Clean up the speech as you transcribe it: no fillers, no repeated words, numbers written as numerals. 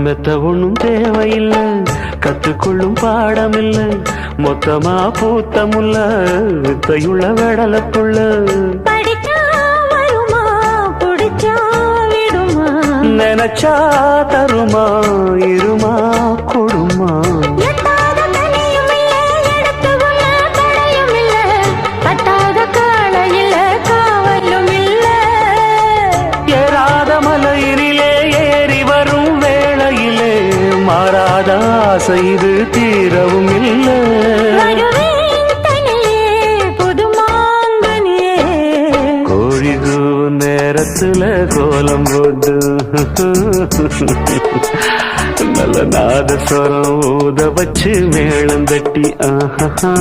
மெத்த ஒண்ணும் தேவையில்லை, கத்துக்கொள்ளும் பாடமில்லை, மொத்தமா பூத்த முல்ல வித்தையுள்ள வெடலப்புள்ள. நினைச்சா தருமா இருமா கொடுமா. ஏறாத மலையிலே ஏறி வரும் வேளையிலே மாறாத ஆசை இது தீரவும் இல்லை. நேரத்துல கோலம் போட்டு நல்ல நாதஸ்வரம் ஊத வச்சு மேளம் தட்டி ஆஹா